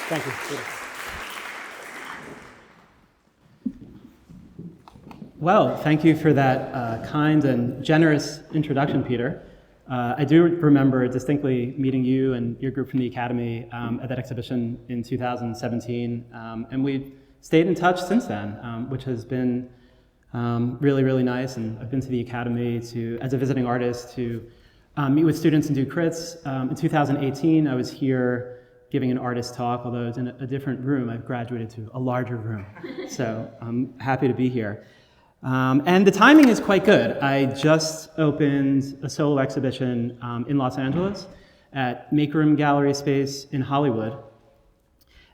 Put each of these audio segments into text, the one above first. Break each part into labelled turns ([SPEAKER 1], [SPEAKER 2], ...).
[SPEAKER 1] Thank you. Well, thank you for that kind and generous introduction, Peter. I do remember distinctly meeting you and your group from the Academy at that exhibition in 2017, and we've stayed in touch since then, which has been really, really nice. And I've been to the Academy as a visiting artist to meet with students and do crits. In 2018, I was here giving an artist talk, although I was in a different room. I've graduated to a larger room, so I'm happy to be here. And the timing is quite good. I just opened a solo exhibition in Los Angeles at Make Room Gallery Space in Hollywood.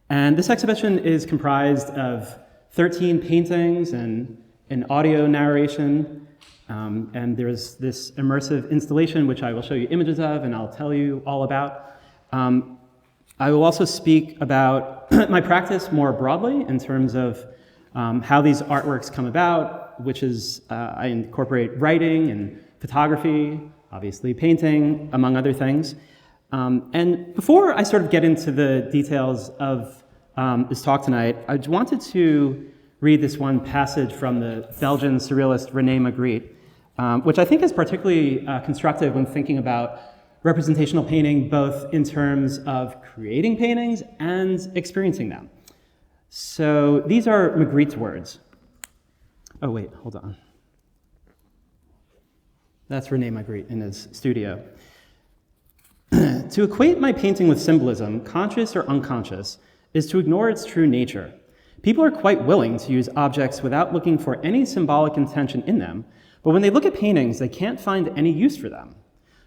[SPEAKER 1] And this exhibition is comprised of 13 paintings and an audio narration. And there's this immersive installation, which I will show you images of and I'll tell you all about. I will also speak about my practice more broadly in terms of how these artworks come about, which is I incorporate writing and photography, obviously painting, among other things. And before I sort of get into the details of this talk tonight, I wanted to read this one passage from the Belgian surrealist René Magritte, which I think is particularly constructive when thinking about representational painting, both in terms of creating paintings and experiencing them. So these are Magritte's words. Oh wait, hold on. That's René Magritte in his studio. To equate my painting with symbolism, conscious or unconscious, is to ignore its true nature. People are quite willing to use objects without looking for any symbolic intention in them, but when they look at paintings, they can't find any use for them.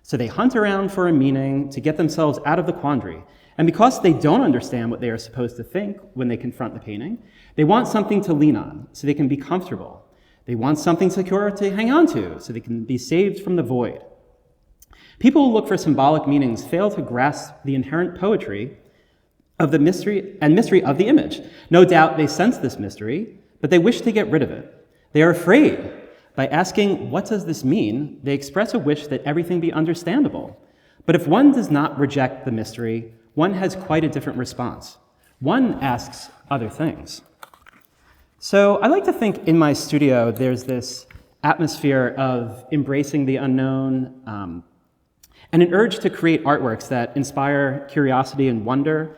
[SPEAKER 1] So they hunt around for a meaning to get themselves out of the quandary. And because they don't understand what they are supposed to think when they confront the painting, they want something to lean on so they can be comfortable. They want something secure to hang on to so they can be saved from the void. People who look for symbolic meanings fail to grasp the inherent poetry of the mystery of the image. No doubt they sense this mystery, but they wish to get rid of it. They are afraid. By asking, what does this mean, they express a wish that everything be understandable. But if one does not reject the mystery, one has quite a different response. One asks other things. So I like to think in my studio there's this atmosphere of embracing the unknown and an urge to create artworks that inspire curiosity and wonder.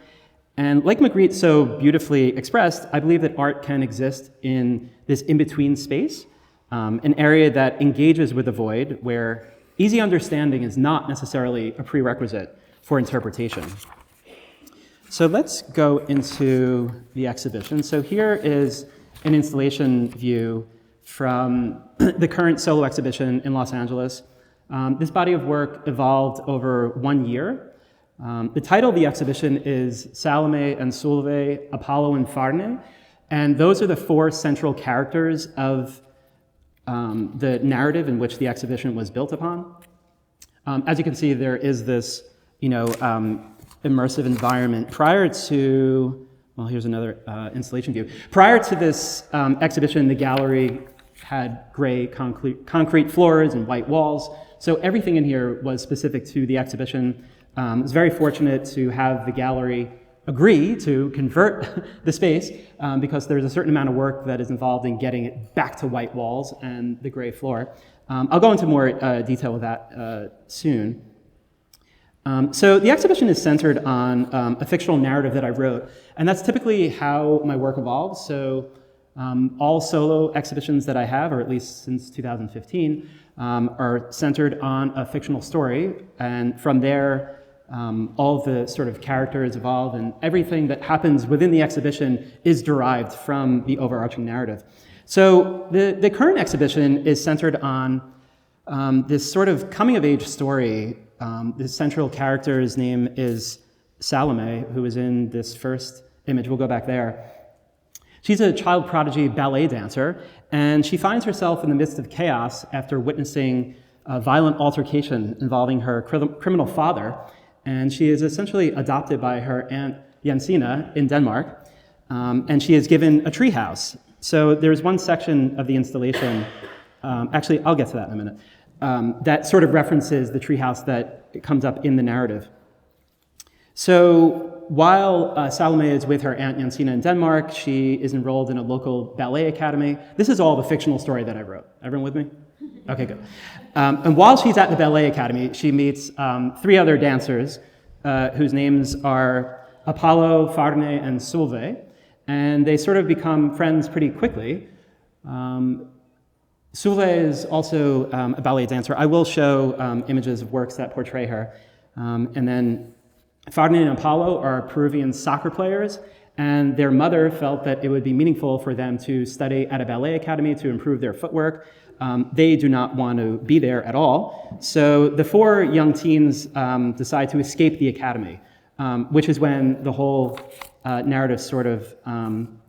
[SPEAKER 1] And like Magritte so beautifully expressed, I believe that art can exist in this in-between space, an area that engages with the void, where easy understanding is not necessarily a prerequisite for interpretation. So let's go into the exhibition. So here is an installation view from the current solo exhibition in Los Angeles. This body of work evolved over 1 year. The title of the exhibition is Salome and Solveig, Apollo and Farne, and those are the 4 central characters of the narrative in which the exhibition was built upon. As you can see, there is this, immersive environment. Prior to, well, here's another installation view. Prior to this exhibition, the gallery had gray concrete floors and white walls. So everything in here was specific to the exhibition. I was very fortunate to have the gallery agree to convert the space because there's a certain amount of work that is involved in getting it back to white walls and the gray floor. I'll go into more detail with that soon. So the exhibition is centered on a fictional narrative that I wrote, and that's typically how my work evolves. So all solo exhibitions that I have, or at least since 2015, are centered on a fictional story, and from there, all of the sort of characters evolve, and everything that happens within the exhibition is derived from the overarching narrative. So the current exhibition is centered on this sort of coming-of-age story. The central character's name is Salome, who is in this first image. We'll go back there. She's a child prodigy ballet dancer, and she finds herself in the midst of chaos after witnessing a violent altercation involving her criminal father. And she is essentially adopted by her aunt Jensine in Denmark, and she is given a treehouse. So there's one section of the installation, actually I'll get to that in a minute, that sort of references the treehouse that comes up in the narrative. So while Salome is with her Aunt Jensina in Denmark, she is enrolled in a local ballet academy. This is all the fictional story that I wrote. Everyone with me? Okay, good. And while she's at the ballet academy, she meets 3 other dancers whose names are Apollo, Farne, and Solveig, and they sort of become friends pretty quickly. Solveig is also a ballet dancer. I will show images of works that portray her. And then Farne and Apollo are Peruvian soccer players, and their mother felt that it would be meaningful for them to study at a ballet academy to improve their footwork. They do not want to be there at all. So the 4 young teens decide to escape the academy, which is when the whole narrative sort of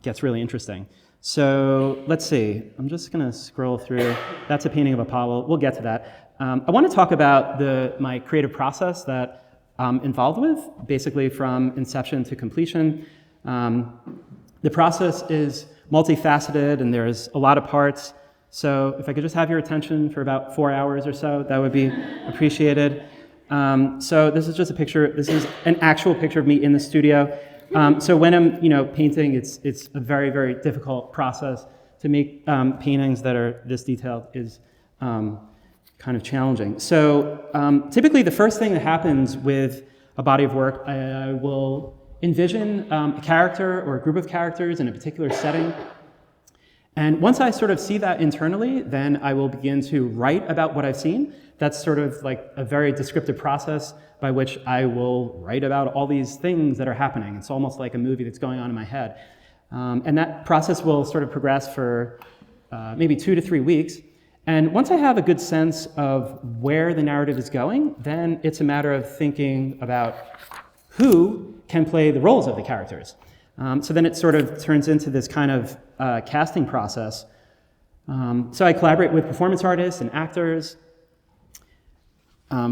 [SPEAKER 1] gets really interesting. So let's see. I'm just going to scroll through. That's a painting of Apollo. We'll get to that. I want to talk about my creative process that I'm involved with, basically from inception to completion. The process is multifaceted, and there's a lot of parts. So if I could just have your attention for about 4 hours or so, that would be appreciated. So this is just a picture. This is an actual picture of me in the studio. So when I'm, painting, it's a very, very difficult process. To make paintings that are this detailed is kind of challenging. So typically the first thing that happens with a body of work, I will envision a character or a group of characters in a particular setting. And once I sort of see that internally, then I will begin to write about what I've seen. That's sort of like a very descriptive process by which I will write about all these things that are happening. It's almost like a movie that's going on in my head. And that process will sort of progress for maybe 2 to 3 weeks. And once I have a good sense of where the narrative is going, then it's a matter of thinking about who can play the roles of the characters. So then it sort of turns into this kind of casting process. So I collaborate with performance artists and actors.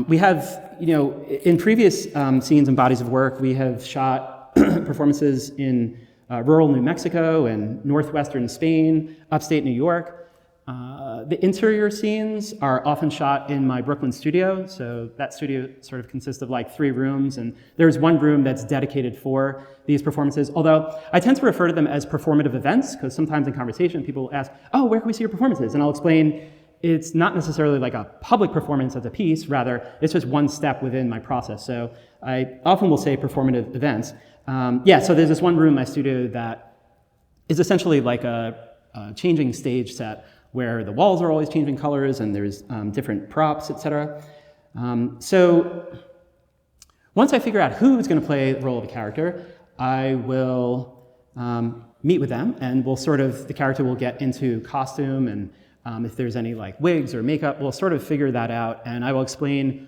[SPEAKER 1] We have, in previous scenes and bodies of work, we have shot performances in rural New Mexico and northwestern Spain, upstate New York. The interior scenes are often shot in my Brooklyn studio. So that studio sort of consists of like 3 rooms, and there's one room that's dedicated for these performances. Although I tend to refer to them as performative events, because sometimes in conversation people ask, oh, where can we see your performances? And I'll explain it's not necessarily like a public performance as a piece, rather it's just one step within my process. So I often will say performative events. So there's this one room in my studio that is essentially like a changing stage set where the walls are always changing colors and there's different props, etc. So once I figure out who's going to play the role of a character, I will meet with them, and the character will get into costume, and if there's any like wigs or makeup, we'll sort of figure that out, and I will explain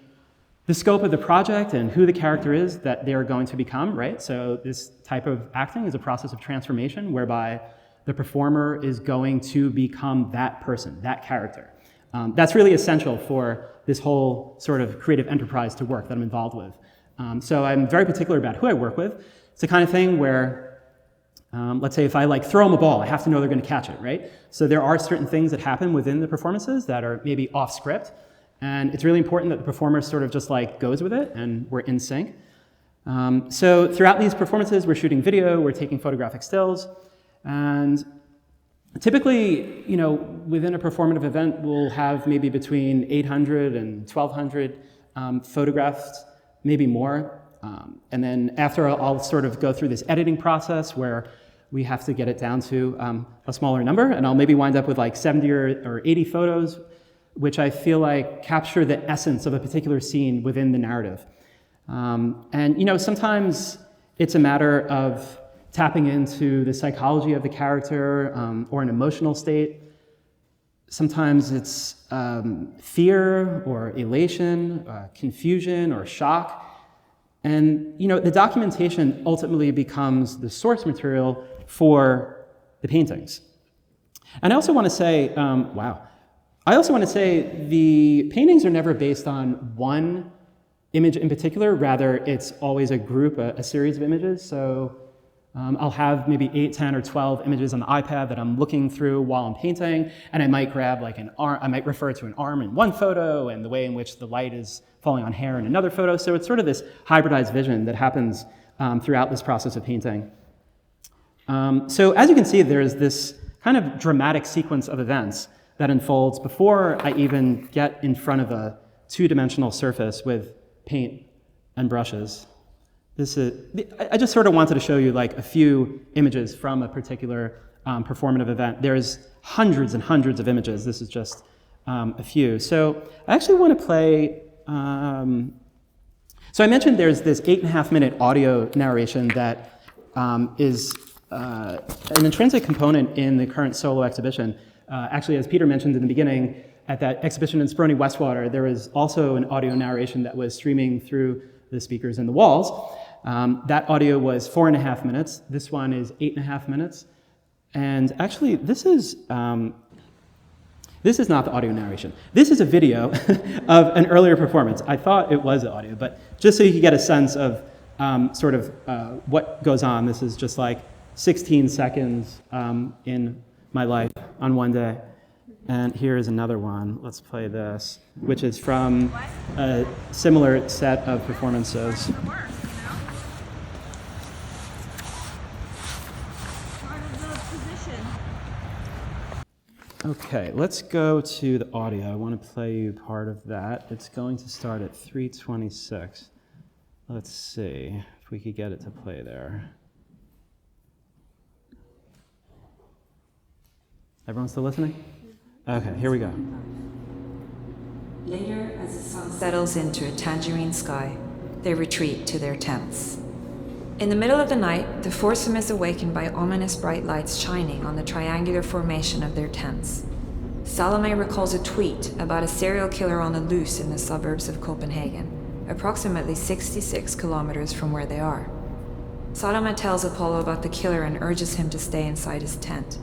[SPEAKER 1] the scope of the project and who the character is that they're going to become, right? So this type of acting is a process of transformation whereby the performer is going to become that person, that character. That's really essential for this whole sort of creative enterprise to work that I'm involved with. So I'm very particular about who I work with. It's the kind of thing where, let's say if I like throw them a ball, I have to know they're going to catch it, right? So there are certain things that happen within the performances that are maybe off script, and it's really important that the performer sort of just like goes with it and we're in sync. So throughout these performances, we're shooting video, we're taking photographic stills, and typically, within a performative event, we'll have maybe between 800 and 1,200 photographs, maybe more. And then after I'll sort of go through this editing process where we have to get it down to a smaller number, and I'll maybe wind up with like 70 or 80 photos, which I feel like capture the essence of a particular scene within the narrative. And sometimes it's a matter of tapping into the psychology of the character or an emotional state. Sometimes it's fear or elation, confusion or shock. And the documentation ultimately becomes the source material for the paintings. And I also want to say, the paintings are never based on one image in particular. Rather, it's always a group, a series of images. So I'll have maybe 8, 10, or 12 images on the iPad that I'm looking through while I'm painting, and I might grab like an arm, I might refer to an arm in one photo and the way in which the light is falling on hair in another photo. So it's sort of this hybridized vision that happens throughout this process of painting. So as you can see, there's this kind of dramatic sequence of events that unfolds before I even get in front of a two-dimensional surface with paint and brushes. I just sort of wanted to show you like a few images from a particular performative event. There's hundreds and hundreds of images. This is just a few. So I actually want to play, so I mentioned there's this 8.5-minute audio narration that is an intrinsic component in the current solo exhibition. Actually, as Peter mentioned in the beginning, at that exhibition in Sprony Westwater, there was also an audio narration that was streaming through the speakers in the walls. That audio was 4.5 minutes. This one is 8.5 minutes. And actually, this is not the audio narration. This is a video of an earlier performance. I thought it was audio, but just so you can get a sense of what goes on, this is just like 16 seconds in my life on one day. And here is another one. Let's play this, which is from a similar set of performances. Okay, let's go to the audio. I want to play you part of that. It's going to start at 3:26. Let's see if we could get it to play there. Everyone still listening? Okay, here we go.
[SPEAKER 2] Later, as the sun settles into a tangerine sky, they retreat to their tents. In the middle of the night, the foursome is awakened by ominous bright lights shining on the triangular formation of their tents. Salome recalls a tweet about a serial killer on the loose in the suburbs of Copenhagen, approximately 66 kilometers from where they are. Salome tells Apollo about the killer and urges him to stay inside his tent.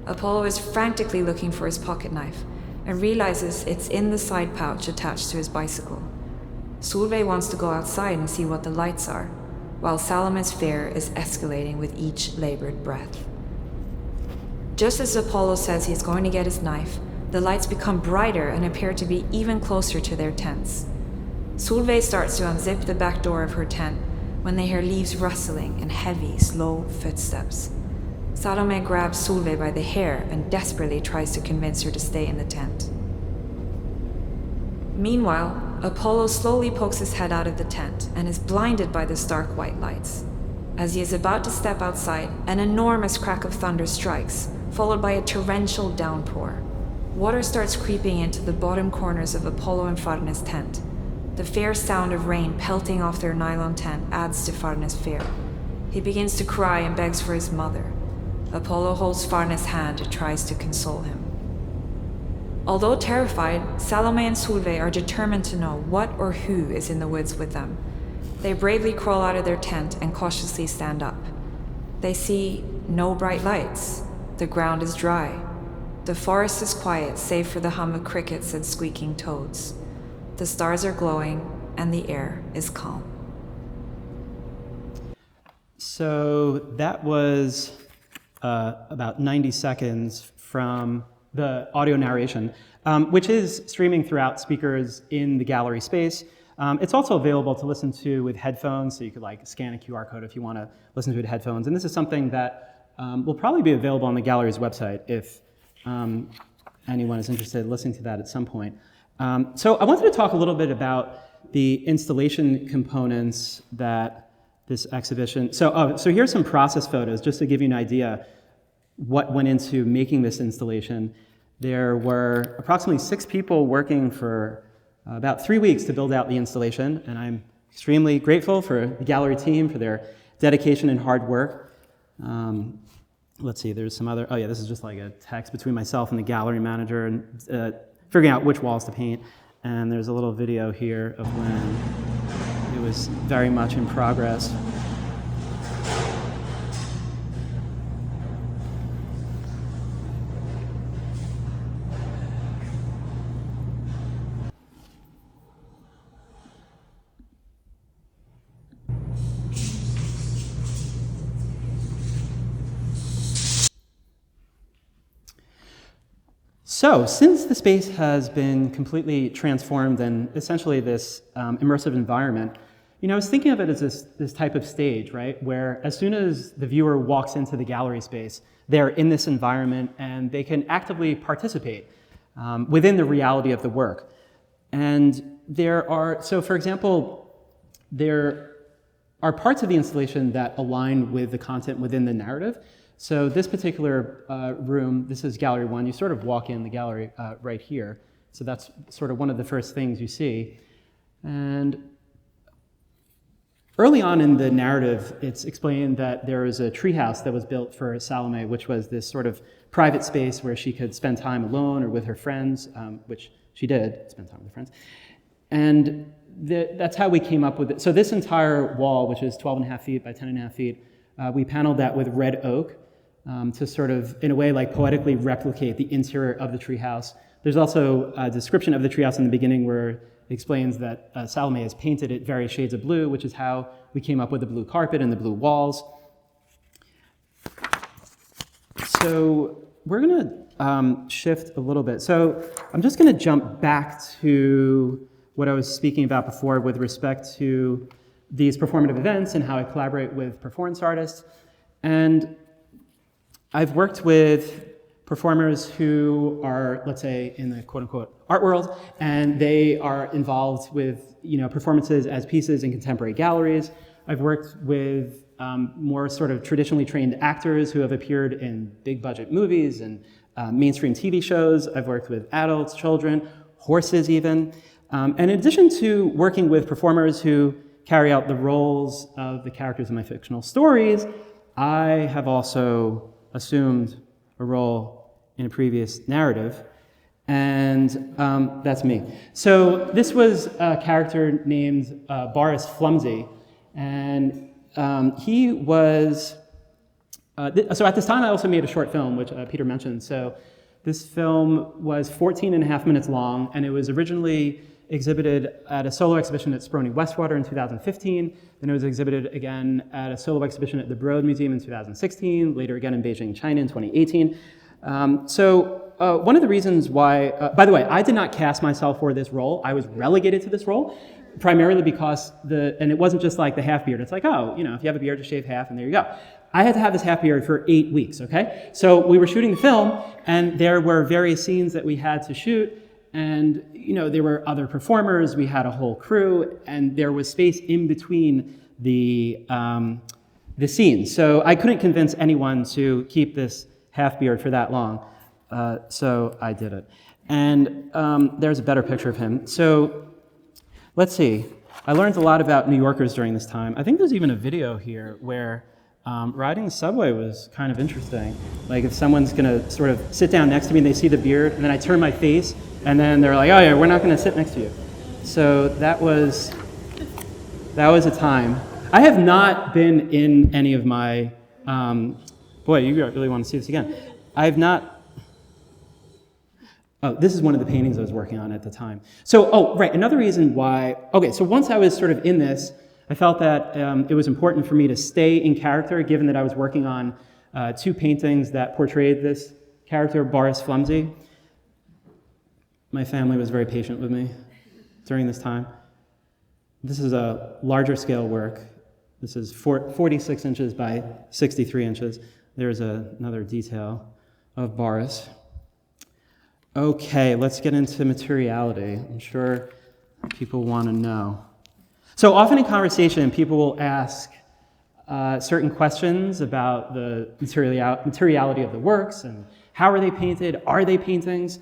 [SPEAKER 2] Apollo is frantically looking for his pocket knife and realizes it's in the side pouch attached to his bicycle. Solveig wants to go outside and see what the lights are, while Salome's fear is escalating with each labored breath. Just as Apollo says he's going to get his knife, the lights become brighter and appear to be even closer to their tents. Solveig starts to unzip the back door of her tent when they hear leaves rustling and heavy, slow footsteps. Salome grabs Solveig by the hair and desperately tries to convince her to stay in the tent. Meanwhile, Apollo slowly pokes his head out of the tent and is blinded by the stark white lights. As he is about to step outside, an enormous crack of thunder strikes, followed by a torrential downpour. Water starts creeping into the bottom corners of Apollo and Farne's tent. The fair sound of rain pelting off their nylon tent adds to Farne's fear. He begins to cry and begs for his mother. Apollo holds Farne's hand and tries to console him. Although terrified, Salome and Solveig are determined to know what or who is in the woods with them. They bravely crawl out of their tent and cautiously stand up. They see no bright lights. The ground is dry. The forest is quiet save for the hum of crickets and squeaking toads. The stars are glowing and the air is calm.
[SPEAKER 1] So that was about 90 seconds from the audio narration, which is streaming throughout speakers in the gallery space. It's also available to listen to with headphones, so you could like scan a QR code if you want to listen to it with headphones. And this is something that will probably be available on the gallery's website if anyone is interested in listening to that at some point. So I wanted to talk a little bit about the installation components that this exhibition. So here's some process photos just to give you an idea what went into making this installation. There were approximately 6 people working for about 3 weeks to build out the installation, and I'm extremely grateful for the gallery team for their dedication and hard work. Let's see, there's some other, this is just like a text between myself and the gallery manager and figuring out which walls to paint. And there's a little video here of when it was very much in progress. So, since the space has been completely transformed and essentially this immersive environment, I was thinking of it as this type of stage, right, where as soon as the viewer walks into the gallery space, they're in this environment and they can actively participate within the reality of the work. And so for example, there are parts of the installation that align with the content within the narrative. So this particular room, this is gallery 1. You sort of walk in the gallery right here. So that's sort of one of the first things you see. And early on in the narrative, it's explained that there was a treehouse that was built for Salome, which was this sort of private space where she could spend time alone or with her friends, which she did, spend time with her friends. And that's how we came up with it. So this entire wall, which is 12.5 feet by 10.5 feet, we paneled that with red oak to sort of, in a way, like poetically replicate the interior of the treehouse. There's also a description of the treehouse in the beginning where it explains that Salome has painted it various shades of blue, which is how we came up with the blue carpet and the blue walls. So we're going to shift a little bit. So I'm just going to jump back to what I was speaking about before with respect to these performative events and how I collaborate with performance artists. And I've worked with performers who are, let's say, in the quote-unquote art world, and they are involved with performances as pieces in contemporary galleries. I've worked with more sort of traditionally trained actors who have appeared in big budget movies and mainstream TV shows. I've worked with adults, children, horses even. And in addition to working with performers who carry out the roles of the characters in my fictional stories, I have also assumed a role in a previous narrative, and that's me. So this was a character named Boris Flumsy, and he was, so at this time I also made a short film, which Peter mentioned. So this film was 14.5 minutes long, and it was originally exhibited at a solo exhibition at Sprony Westwater in 2015. Then it was exhibited again at a solo exhibition at the Broad Museum in 2016, later again in Beijing, China in 2018. One of the reasons why, by the way, I did not cast myself for this role. I was relegated to this role, primarily because and it wasn't just like the half beard. It's like, oh, if you have a beard, just shave half and there you go. I had to have this half beard for 8 weeks, okay? So we were shooting the film and there were various scenes that we had to shoot, and there were other performers, we had a whole crew, and there was space in between the scenes. So I couldn't convince anyone to keep this half beard for that long, so I did it. And there's a better picture of him. So let's see. I learned a lot about New Yorkers during this time. I think there's even a video here where riding the subway was kind of interesting. Like if someone's gonna sort of sit down next to me and they see the beard, and then I turn my face, and then they're like, oh yeah, we're not gonna sit next to you. So that was a time. I have not been in any of my, boy, you really want to see this again. I've not, oh, this is one of the paintings I was working on at the time. So, right, another reason why, okay, so once I was sort of in this, I felt that it was important for me to stay in character, given that I was working on 2 paintings that portrayed this character, Boris Flumsy. My family was very patient with me during this time. This is a larger scale work. This is 46 inches by 63 inches. There's another detail of Boris. Okay, let's get into materiality. I'm sure people want to know. So often in conversation, people will ask certain questions about the materiality of the works and how are they painted? Are they paintings?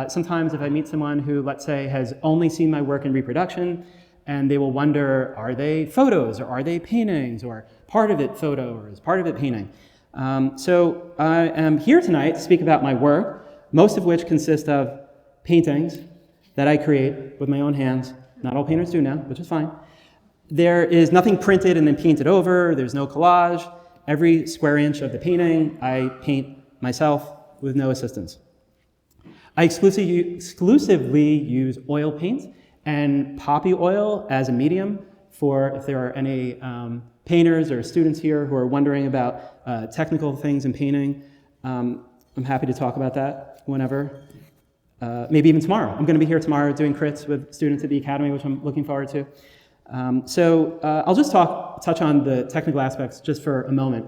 [SPEAKER 1] Sometimes if I meet someone who, let's say, has only seen my work in reproduction, and they will wonder, are they photos or are they paintings, or part of it photo or is part of it painting? So I am here tonight to speak about my work, most of which consist of paintings that I create with my own hands. Not all painters do now, which is fine. There is nothing printed and then painted over. There's no collage. Every square inch of the painting I paint myself with no assistance. I exclusively use oil paint and poppy oil as a medium for if there are any painters or students here who are wondering about technical things in painting. I'm happy to talk about that whenever. Maybe even tomorrow. I'm going to be here tomorrow doing crits with students at the Academy, which I'm looking forward to. I'll just touch on the technical aspects just for a moment.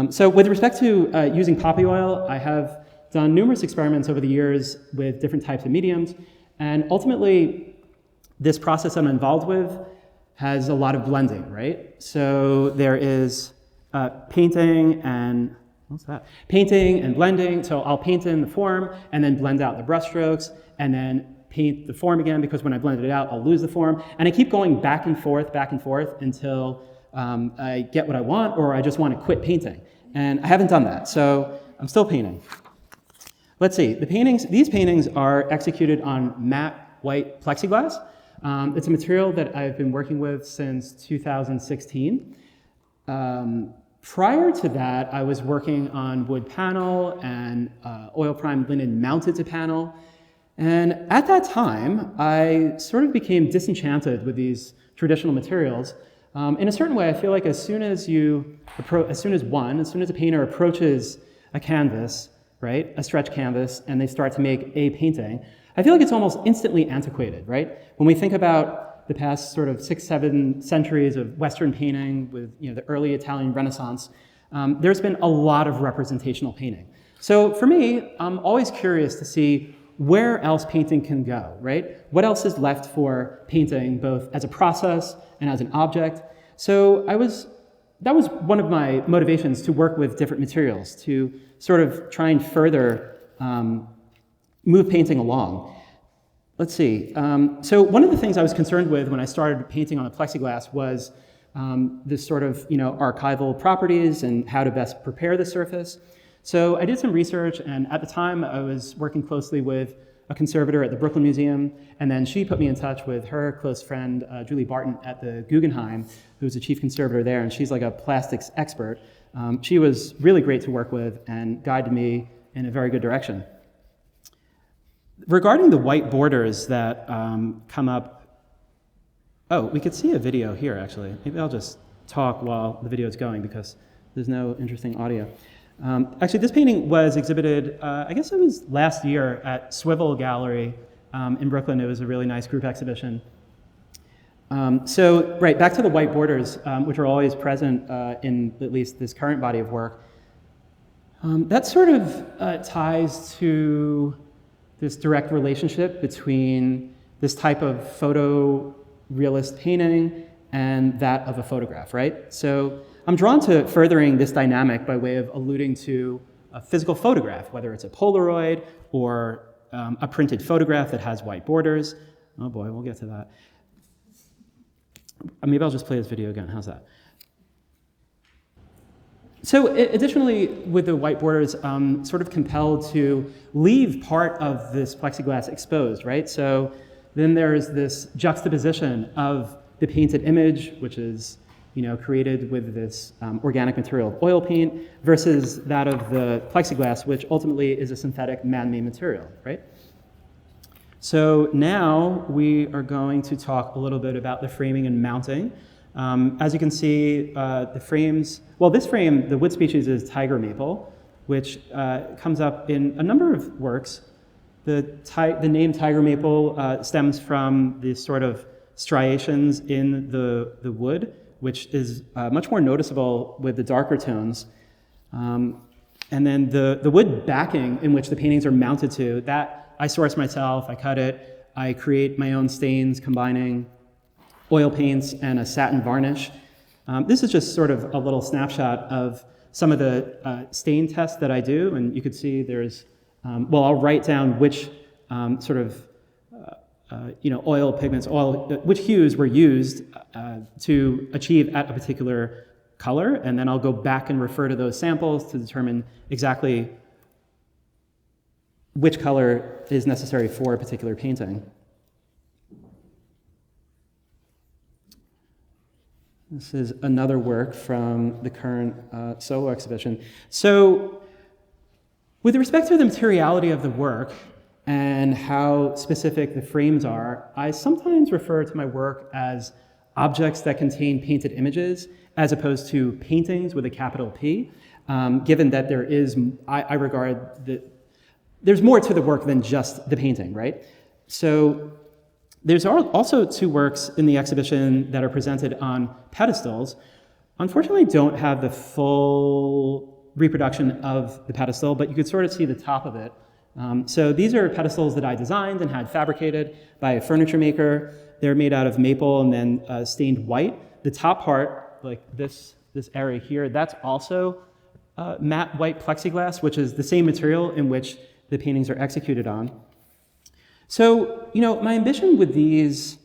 [SPEAKER 1] So with respect to using poppy oil, I have done numerous experiments over the years with different types of mediums, and ultimately this process I'm involved with has a lot of blending, right? So there is painting and painting and blending. So I'll paint in the form and then blend out the brushstrokes and then paint the form again, because when I blend it out, I'll lose the form. And I keep going back and forth until I get what I want, or I just want to quit painting. And I haven't done that, so I'm still painting. Let's see, these paintings are executed on matte white plexiglass. It's a material that I've been working with since 2016. Prior to that, I was working on wood panel and oil-primed linen mounted to panel. And at that time, I sort of became disenchanted with these traditional materials. In a certain way, I feel like as soon as a painter approaches a canvas, right, a stretch canvas, and they start to make a painting, I feel like it's almost instantly antiquated, right? When we think about the past sort of 6-7 centuries of Western painting with the early Italian Renaissance, there's been a lot of representational painting. So for me, I'm always curious to see where else painting can go, right? What else is left for painting, both as a process and as an object? So that was one of my motivations to work with different materials, to sort of try and further move painting along. Let's see. So one of the things I was concerned with when I started painting on the plexiglass was this sort of archival properties and how to best prepare the surface. So I did some research, and at the time I was working closely with a conservator at the Brooklyn Museum, and then she put me in touch with her close friend, Julie Barton at the Guggenheim, who's the chief conservator there, and she's like a plastics expert. She was really great to work with and guided me in a very good direction. Regarding the white borders that come up, we could see a video here actually. Maybe I'll just talk while the video is going because there's no interesting audio. Actually, this painting was exhibited, I guess it was last year at Swivel Gallery in Brooklyn. It was a really nice group exhibition. Right, back to the white borders, which are always present in at least this current body of work. That sort of ties to this direct relationship between this type of photorealist painting and that of a photograph, right? So I'm drawn to furthering this dynamic by way of alluding to a physical photograph, whether it's a Polaroid or a printed photograph that has white borders. Oh boy, we'll get to that. Maybe I'll just play this video again. How's that? So additionally, with the white borders, sort of compelled to leave part of this plexiglass exposed, right? So then there's this juxtaposition of the painted image, which is created with this organic material of oil paint, versus that of the plexiglass, which ultimately is a synthetic man-made material, right? So now we are going to talk a little bit about the framing and mounting. As you can see, the frames, well, this frame, the wood species is tiger maple, which comes up in a number of works. The name tiger maple stems from the sort of striations in the wood, which is much more noticeable with the darker tones. And then the wood backing in which the paintings are mounted to, that I source myself, I cut it, I create my own stains combining oil paints and a satin varnish. This is just sort of a little snapshot of some of the stain tests that I do, and you could see there's, I'll write down which sort of oil pigments, which hues were used to achieve at a particular color, and then I'll go back and refer to those samples to determine exactly which color is necessary for a particular painting. This is another work from the current solo exhibition. So, with respect to the materiality of the work and how specific the frames are, I sometimes refer to my work as objects that contain painted images as opposed to paintings with a capital P, given that there is, I regard that there's more to the work than just the painting, right? So There's also two works in the exhibition that are presented on pedestals. Unfortunately, don't have the full reproduction of the pedestal, but you could sort of see the top of it. So these are pedestals that I designed and had fabricated by a furniture maker. They're made out of maple and then stained white. The top part, like this area here, that's also matte white plexiglass, which is the same material in which the paintings are executed on. So, my ambition with these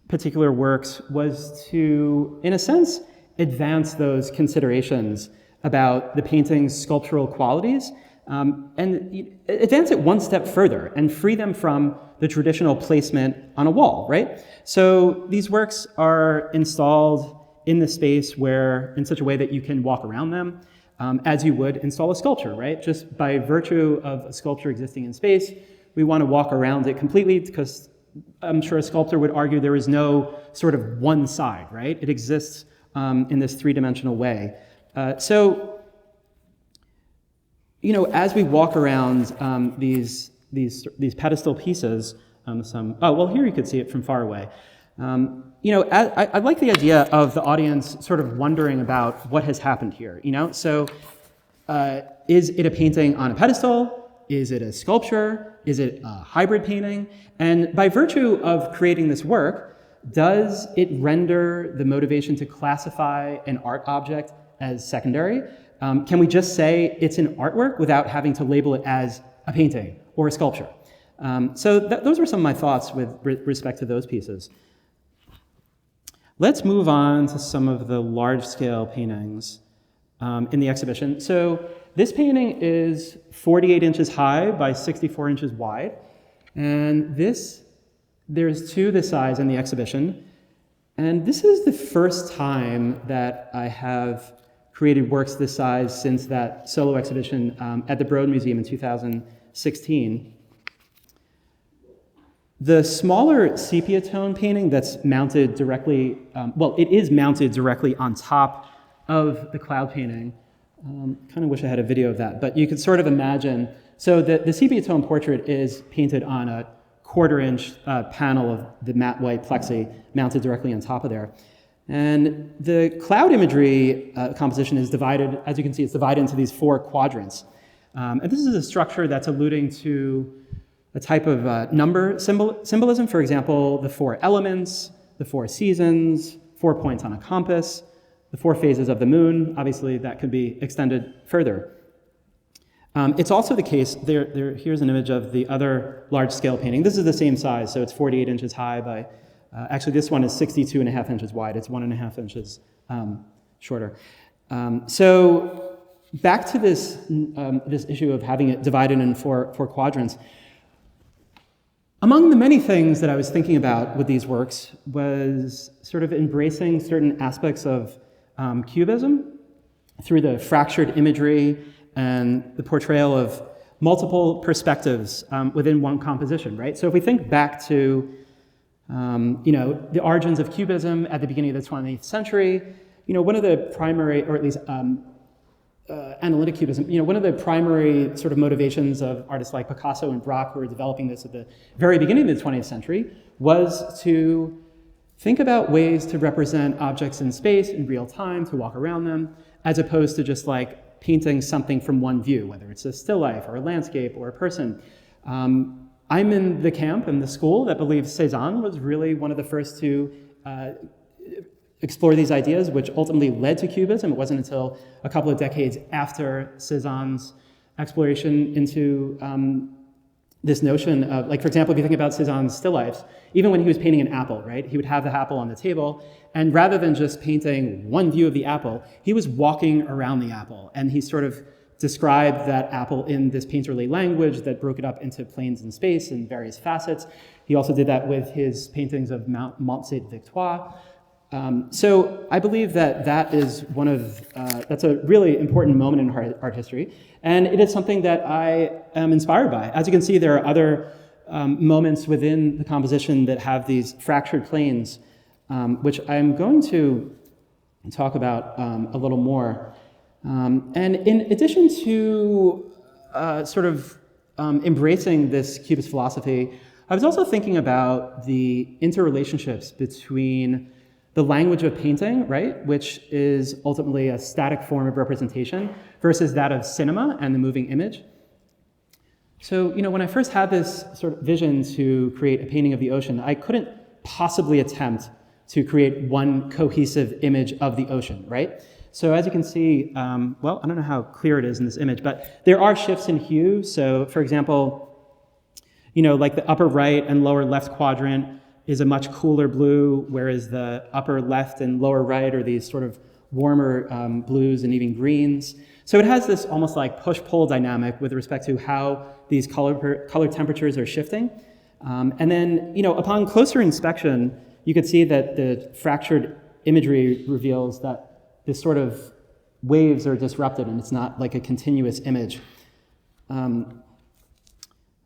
[SPEAKER 1] particular works was to, in a sense, advance those considerations about the painting's sculptural qualities and advance it one step further and free them from the traditional placement on a wall, right? So these works are installed in the space in such a way that you can walk around them as you would install a sculpture, right? Just by virtue of a sculpture existing in space, we want to walk around it completely because I'm sure a sculptor would argue there is no sort of one side, right? It exists in this three-dimensional way. So, as we walk around these pedestal pieces, here you could see it from far away. I like the idea of the audience sort of wondering about what has happened here, So, is it a painting on a pedestal? Is it a sculpture? Is it a hybrid painting? And by virtue of creating this work, does it render the motivation to classify an art object as secondary? Can we just say it's an artwork without having to label it as a painting or a sculpture? So those were some of my thoughts with respect to those pieces. Let's move on to some of the large-scale paintings in the exhibition. So this painting is 48 inches high by 64 inches wide. And there's two this size in the exhibition. And this is the first time that I have created works this size since that solo exhibition at the Broad Museum in 2016. The smaller sepia tone painting that's mounted directly, it is mounted directly on top of the cloud painting. Kind of wish I had a video of that, but you could sort of imagine. So the sepia tone portrait is painted on a 1/4-inch panel of the matte white plexi mounted directly on top of there. And the cloud imagery composition is divided, as you can see, it's divided into these 4 quadrants. And this is a structure that's alluding to a type of number symbolism. For example, the 4 elements, the 4 seasons, 4 points on a compass, the 4 phases of the moon. Obviously, that could be extended further. It's also the case, here's an image of the other large-scale painting. This is the same size, so it's 48 inches high by, actually this one is 62.5 inches wide. It's 1.5 inches shorter. So back to this issue of having it divided in four quadrants. Among the many things that I was thinking about with these works was sort of embracing certain aspects of cubism through the fractured imagery and the portrayal of multiple perspectives within one composition, right? So if we think back to, the origins of cubism at the beginning of the 20th century, one of the primary, or at least analytic cubism, one of the primary sort of motivations of artists like Picasso and Braque, who were developing this at the very beginning of the 20th century, was to think about ways to represent objects in space in real time, to walk around them, as opposed to just like painting something from one view, whether it's a still life or a landscape or a person. I'm in the camp and the school that believes Cézanne was really one of the first to explore these ideas, which ultimately led to Cubism. It wasn't until a couple of decades after Cézanne's exploration into this notion of, like, for example, if you think about Cézanne's still lifes, even when he was painting an apple, right, he would have the apple on the table, and rather than just painting one view of the apple, he was walking around the apple, and he sort of described that apple in this painterly language that broke it up into planes in space and various facets. He also did that with his paintings of Mont Sainte-Victoire. So I believe that is that's a really important moment in art history, and it is something that I am inspired by. As you can see, there are other moments within the composition that have these fractured planes, which I'm going to talk about a little more. And in addition to embracing this Cubist philosophy, I was also thinking about the interrelationships between the language of painting, right, which is ultimately a static form of representation, versus that of cinema and the moving image. So, when I first had this sort of vision to create a painting of the ocean, I couldn't possibly attempt to create one cohesive image of the ocean, right? So as you can see, well, I don't know how clear it is in this image, but there are shifts in hue. So for example, like the upper right and lower left quadrant is a much cooler blue, whereas the upper left and lower right are these sort of warmer blues and even greens. So it has this almost like push-pull dynamic with respect to how these color temperatures are shifting. And then, upon closer inspection, you could see that the fractured imagery reveals that this sort of waves are disrupted and it's not like a continuous image.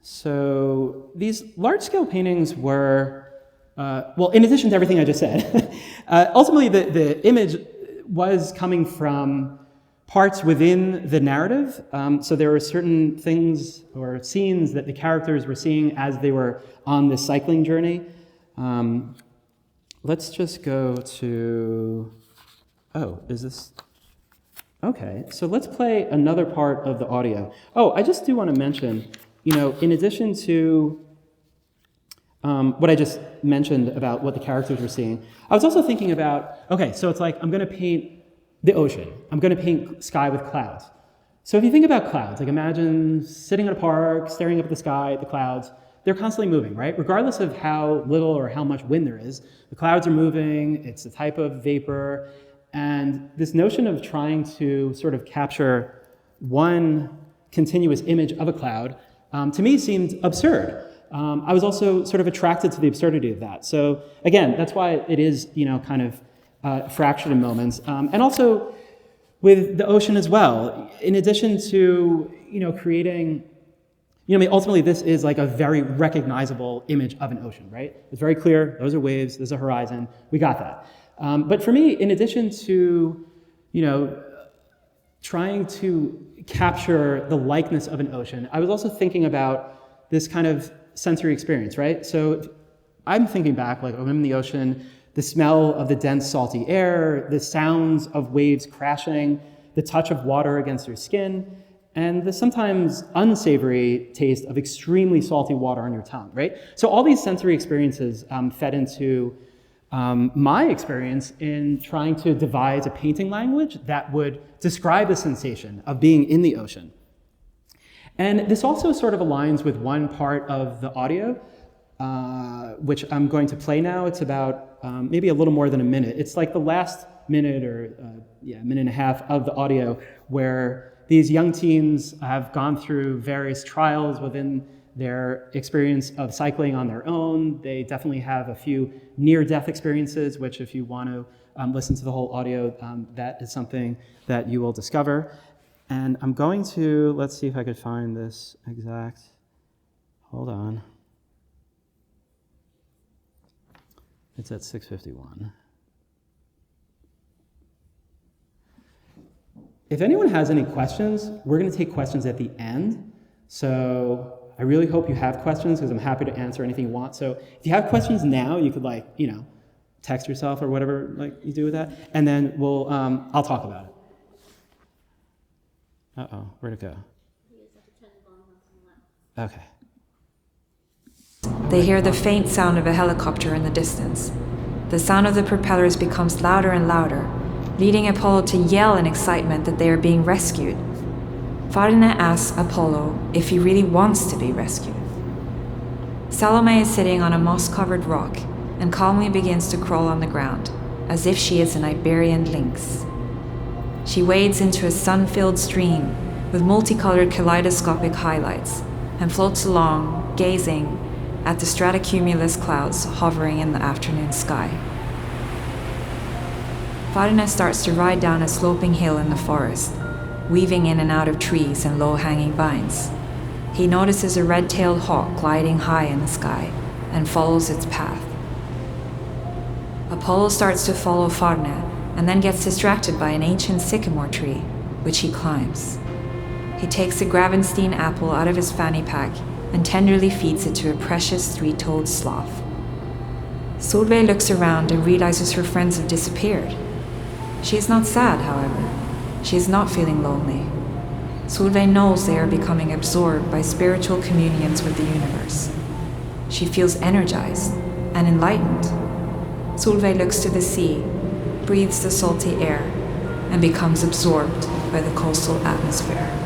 [SPEAKER 1] So these large-scale paintings were, well, in addition to everything I just said, ultimately the image was coming from parts within the narrative. So there were certain things or scenes that the characters were seeing as they were on this cycling journey. Let's just go to, oh, is this, okay, so let's play another part of the audio. Oh, I just do want to mention, in addition to what I just mentioned about what the characters were seeing, I was also thinking about, okay, so it's like I'm going to paint the ocean. I'm going to paint sky with clouds. So if you think about clouds, like imagine sitting in a park, staring up at the sky, at the clouds, they're constantly moving, right? Regardless of how little or how much wind there is, the clouds are moving, it's a type of vapor, and this notion of trying to sort of capture one continuous image of a cloud, to me seemed absurd. I was also sort of attracted to the absurdity of that. So again, that's why it is, kind of fractured in moments. And also with the ocean as well, in addition to, creating, ultimately this is like a very recognizable image of an ocean, right? It's very clear, those are waves, there's a horizon, we got that. But for me, in addition to, trying to capture the likeness of an ocean, I was also thinking about this kind of sensory experience, right? So I'm thinking back, like, I'm in the ocean, the smell of the dense salty air, the sounds of waves crashing, the touch of water against your skin, and the sometimes unsavory taste of extremely salty water on your tongue, right? So all these sensory experiences fed into my experience in trying to devise a painting language that would describe the sensation of being in the ocean. And this also sort of aligns with one part of the audio, which I'm going to play now. It's about maybe a little more than a minute. It's like the last minute or minute and a half of the audio where these young teens have gone through various trials within their experience of cycling on their own. They definitely have a few near-death experiences, which if you want to listen to the whole audio, that is something that you will discover. And I'm going to, let's see if I could find this exact, hold on. It's at 6:51. If anyone has any questions, we're going to take questions at the end. So I really hope you have questions because I'm happy to answer anything you want. So if you have questions now, you could text yourself or whatever you do with that, and then we'll I'll talk about it. Uh-oh, where'd it go? Okay.
[SPEAKER 2] They hear the faint sound of a helicopter in the distance. The sound of the propellers becomes louder and louder, leading Apollo to yell in excitement that they are being rescued. Farina asks Apollo if he really wants to be rescued. Salome is sitting on a moss-covered rock and calmly begins to crawl on the ground, as if she is an Iberian lynx. She wades into a sun-filled stream with multicolored kaleidoscopic highlights and floats along, gazing at the stratocumulus clouds hovering in the afternoon sky. Farina starts to ride down a sloping hill in the forest, weaving in and out of trees and low-hanging vines. He notices a red-tailed hawk gliding high in the sky and follows its path. Apollo starts to follow Farina and then gets distracted by an ancient sycamore tree, which he climbs. He takes a Gravenstein apple out of his fanny pack and tenderly feeds it to a precious three-toed sloth. Solveig looks around and realizes her friends have disappeared. She is not sad, however. She is not feeling lonely. Solveig knows they are becoming absorbed by spiritual communions with the universe. She feels energized and enlightened. Solveig looks to the sea, breathes the salty air, and becomes absorbed by the coastal atmosphere.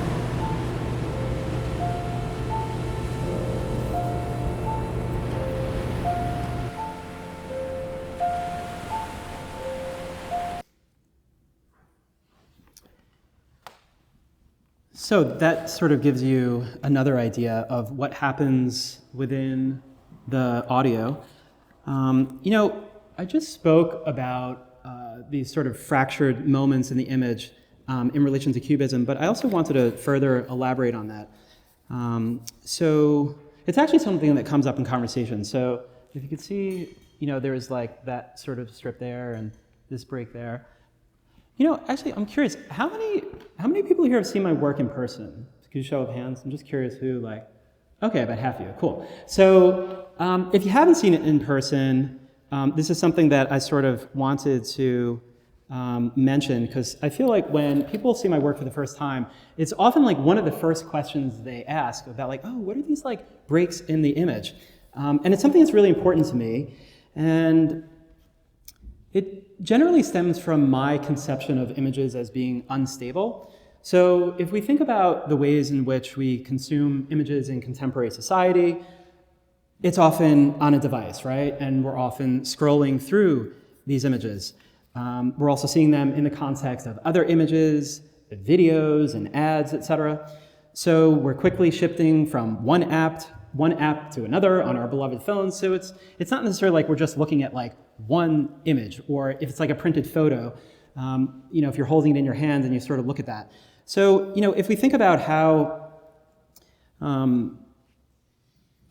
[SPEAKER 1] So that sort of gives you another idea of what happens within the audio. I just spoke about these sort of fractured moments in the image in relation to cubism, but I also wanted to further elaborate on that. So it's actually something that comes up in conversation. So if you could see, there's like that sort of strip there and this break there. Actually, I'm curious, how many people here have seen my work in person? Could you show of hands? I'm just curious who, okay, about half of you, cool. So if you haven't seen it in person, this is something that I sort of wanted to mention, because I feel like when people see my work for the first time, it's often like one of the first questions they ask about what are these breaks in the image? And it's something that's really important to me. And it generally stems from my conception of images as being unstable. So if we think about the ways in which we consume images in contemporary society, it's often on a device, right? And we're often scrolling through these images. We're also seeing them in the context of other images, videos, and ads, etc. So we're quickly shifting from one app to another on our beloved phones. So it's not necessarily like we're just looking at one image, or if it's like a printed photo, if you're holding it in your hand and you sort of look at that. So, if we think about how,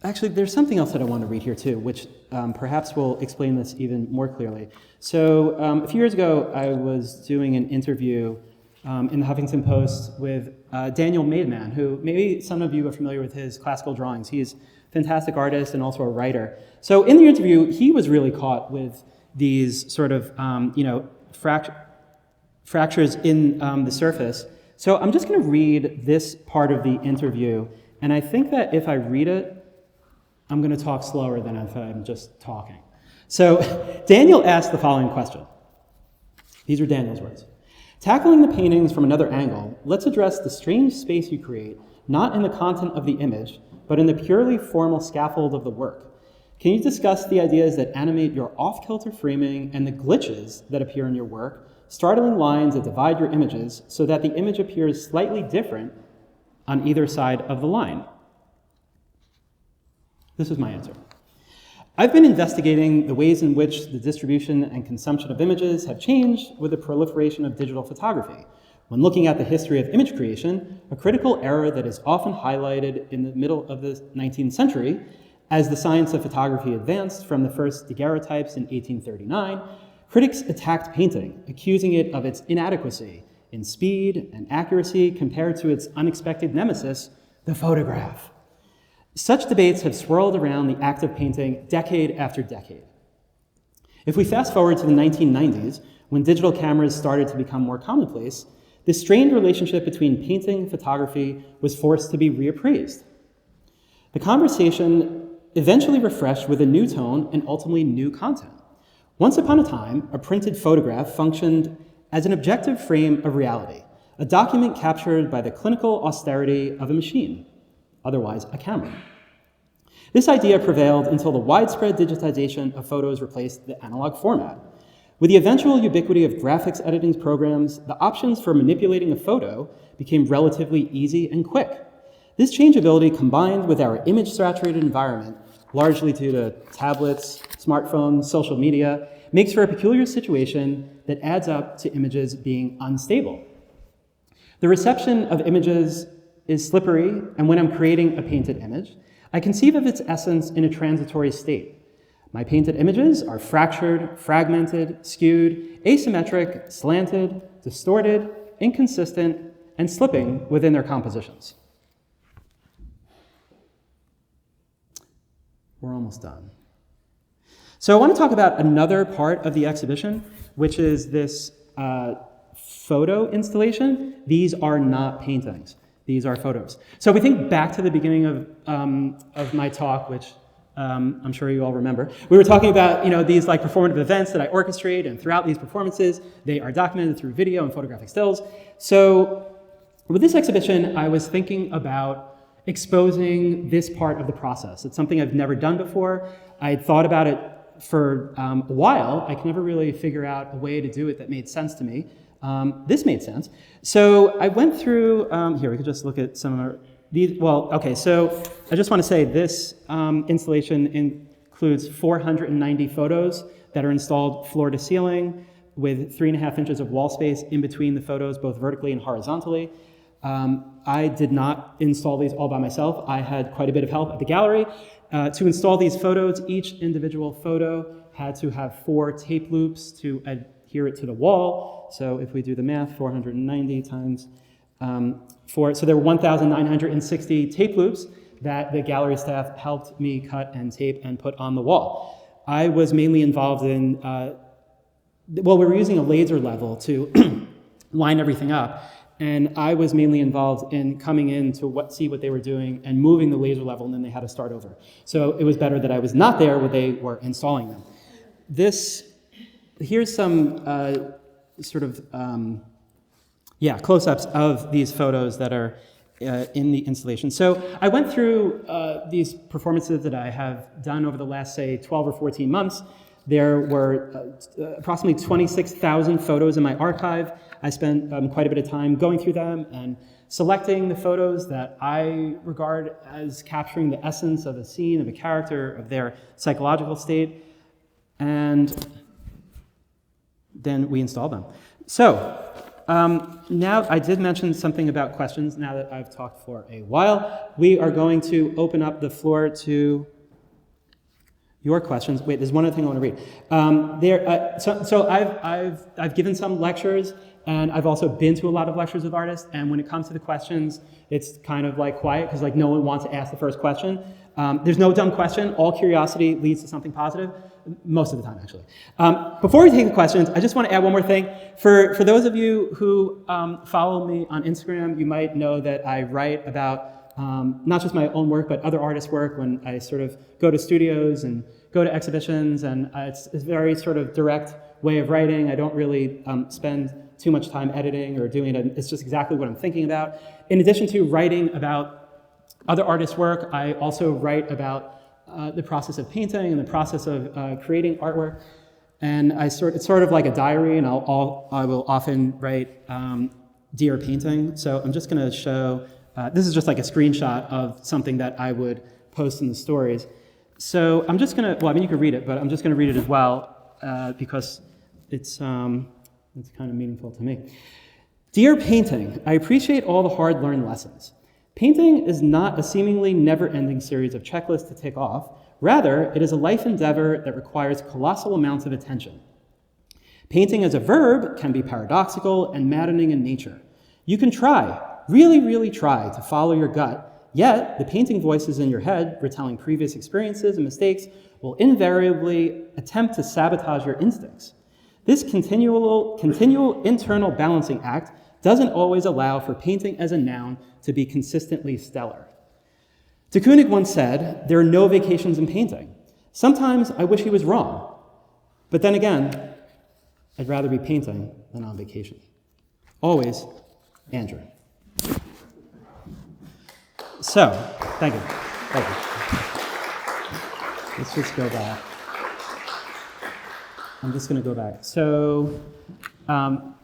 [SPEAKER 1] actually there's something else that I want to read here too, which perhaps will explain this even more clearly. So a few years ago, I was doing an interview in the Huffington Post with Daniel Maidman, who maybe some of you are familiar with his classical drawings. He's a fantastic artist and also a writer. So in the interview, he was really caught with these sort of, fractures in the surface. So I'm just going to read this part of the interview, and I think that if I read it, I'm going to talk slower than if I'm just talking. So Daniel asked the following question. These are Daniel's words. Tackling the paintings from another angle, let's address the strange space you create, not in the content of the image, but in the purely formal scaffold of the work. Can you discuss the ideas that animate your off-kilter framing and the glitches that appear in your work, startling lines that divide your images so that the image appears slightly different on either side of the line? This is my answer. I've been investigating the ways in which the distribution and consumption of images have changed with the proliferation of digital photography. When looking at the history of image creation, a critical era that is often highlighted in the middle of the 19th century, as the science of photography advanced from the first daguerreotypes in 1839, critics attacked painting, accusing it of its inadequacy in speed and accuracy compared to its unexpected nemesis, the photograph. Such debates have swirled around the act of painting decade after decade. If we fast forward to the 1990s, when digital cameras started to become more commonplace, this strained relationship between painting and photography was forced to be reappraised. The conversation eventually refreshed with a new tone and ultimately new content. Once upon a time, a printed photograph functioned as an objective frame of reality, a document captured by the clinical austerity of a machine, otherwise a camera. This idea prevailed until the widespread digitization of photos replaced the analog format. With the eventual ubiquity of graphics editing programs, the options for manipulating a photo became relatively easy and quick. This changeability, combined with our image-saturated environment, largely due to tablets, smartphones, social media, makes for a peculiar situation that adds up to images being unstable. The reception of images is slippery, and when I'm creating a painted image, I conceive of its essence in a transitory state. My painted images are fractured, fragmented, skewed, asymmetric, slanted, distorted, inconsistent, and slipping within their compositions. we're almost done. So I want to talk about another part of the exhibition, which is this photo installation. These are not paintings. These are photos. So we think back to the beginning of my talk, which I'm sure you all remember. We were talking about these like performative events that I orchestrate, and throughout these performances, they are documented through video and photographic stills. So with this exhibition, I was thinking about exposing this part of the process. It's something I've never done before. I had thought about it for a while. I could never really figure out a way to do it that made sense to me. This made sense. So I went through, here, we could just look at some of these. Well, okay, so I just want to say this installation includes 490 photos that are installed floor to ceiling with 3.5 inches of wall space in between the photos, both vertically and horizontally. I did not install these all by myself. I had quite a bit of help at the gallery. To install these photos, each individual photo had to have 4 tape loops to adhere it to the wall. So if we do the math, 490 times 4, so there were 1,960 tape loops that the gallery staff helped me cut and tape and put on the wall. I was mainly involved in, we were using a laser level to line everything up. And I was mainly involved in coming in to see what they were doing and moving the laser level, and then they had to start over. So it was better that I was not there when they were installing them. Here's some close-ups of these photos that are in the installation. So I went through these performances that I have done over the last, say, 12 or 14 months. There were approximately 26,000 photos in my archive. I spent quite a bit of time going through them and selecting the photos that I regard as capturing the essence of a scene, of a character, of their psychological state, and then we install them. So now I did mention something about questions. Now that I've talked for a while, we are going to open up the floor to your questions. Wait, there's one other thing I want to read. So I've given some lectures, and I've also been to a lot of lectures with artists, and when it comes to the questions, it's kind of like quiet, because like no one wants to ask the first question. There's no dumb question. All curiosity leads to something positive, most of the time, actually. Before we take the questions, I just want to add one more thing. For those of you who follow me on Instagram, you might know that I write about not just my own work, but other artists' work when I sort of go to studios and go to exhibitions, and it's a very sort of direct way of writing. I don't really spend too much time editing or doing it. It's just exactly what I'm thinking about. In addition to writing about other artists' work, I also write about the process of painting and the process of creating artwork. And it's sort of like a diary, and I will often write Dear Painting. So I'm just going to show, this is just like a screenshot of something that I would post in the stories. So I'm just going to, you can read it, but I'm just going to read it as well because it's kind of meaningful to me. Dear Painting, I appreciate all the hard-learned lessons. Painting is not a seemingly never-ending series of checklists to tick off. Rather, it is a life endeavor that requires colossal amounts of attention. Painting as a verb can be paradoxical and maddening in nature. You can try, really, really try to follow your gut, yet the painting voices in your head, retelling previous experiences and mistakes, will invariably attempt to sabotage your instincts. This continual internal balancing act doesn't always allow for painting as a noun to be consistently stellar. De Kooning once said, there are no vacations in painting. Sometimes I wish he was wrong, but then again, I'd rather be painting than on vacation. Always, Andrew. So, thank you. Let's just go back. I'm just going to go back. So,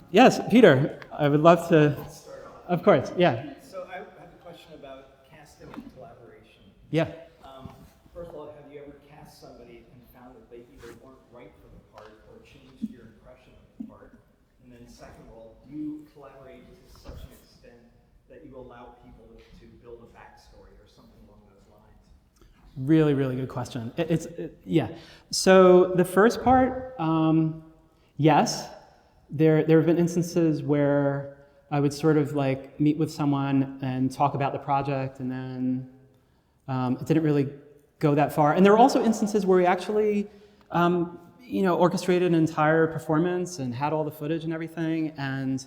[SPEAKER 1] yes, Peter, I would love to. Of course, yeah.
[SPEAKER 3] So I have a question about casting and collaboration.
[SPEAKER 1] Yeah.
[SPEAKER 3] First of all, have you ever cast somebody and found that they either weren't right for the part or changed your impression of the part? And then second of all, do you collaborate to such an extent that you allow people to build a backstory or something along those lines?
[SPEAKER 1] Really, really good question. Yeah. So the first part, yes. There have been instances where I would sort of like meet with someone and talk about the project, and then it didn't really go that far. And there are also instances where we actually, orchestrated an entire performance and had all the footage and everything, and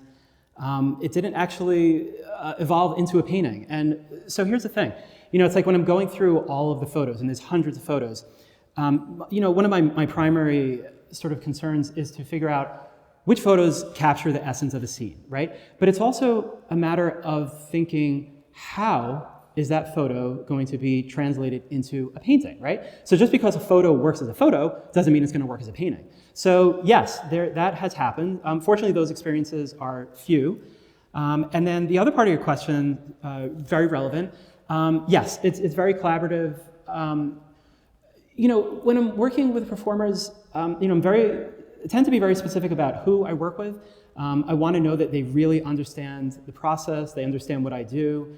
[SPEAKER 1] it didn't actually evolve into a painting. And so here's the thing. It's like when I'm going through all of the photos, and there's hundreds of photos, one of my primary sort of concerns is to figure out which photos capture the essence of a scene, right? But it's also a matter of thinking, how is that photo going to be translated into a painting, right? So just because a photo works as a photo doesn't mean it's going to work as a painting. So yes, that has happened. Fortunately, those experiences are few. And then the other part of your question, very relevant. Yes, it's very collaborative. When I'm working with performers, I tend to be very specific about who I work with. I want to know that they really understand the process, they understand what I do.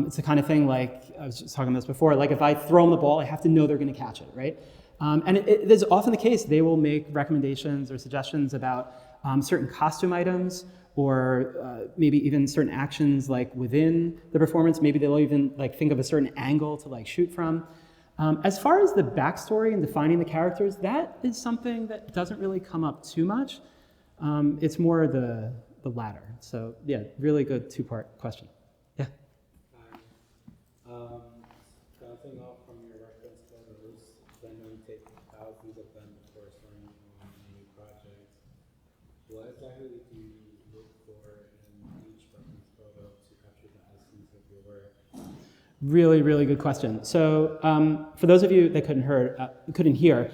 [SPEAKER 1] It's the kind of thing, like I was just talking about this before, like if I throw them the ball, I have to know they're going to catch it, right? And it is often the case, they will make recommendations or suggestions about certain costume items, or maybe even certain actions like within the performance. Maybe they'll even like think of a certain angle to like shoot from. As far as the backstory and defining the characters, that is something that doesn't really come up too much. It's more the latter. So yeah, really good two-part question. Yeah.
[SPEAKER 4] Bouncing off from your reference photos, then you take thousands of them before starting on a new project. What exactly do you look for in each reference photo to capture the essence of your work?
[SPEAKER 1] Really, really good question. So for those of you that couldn't hear,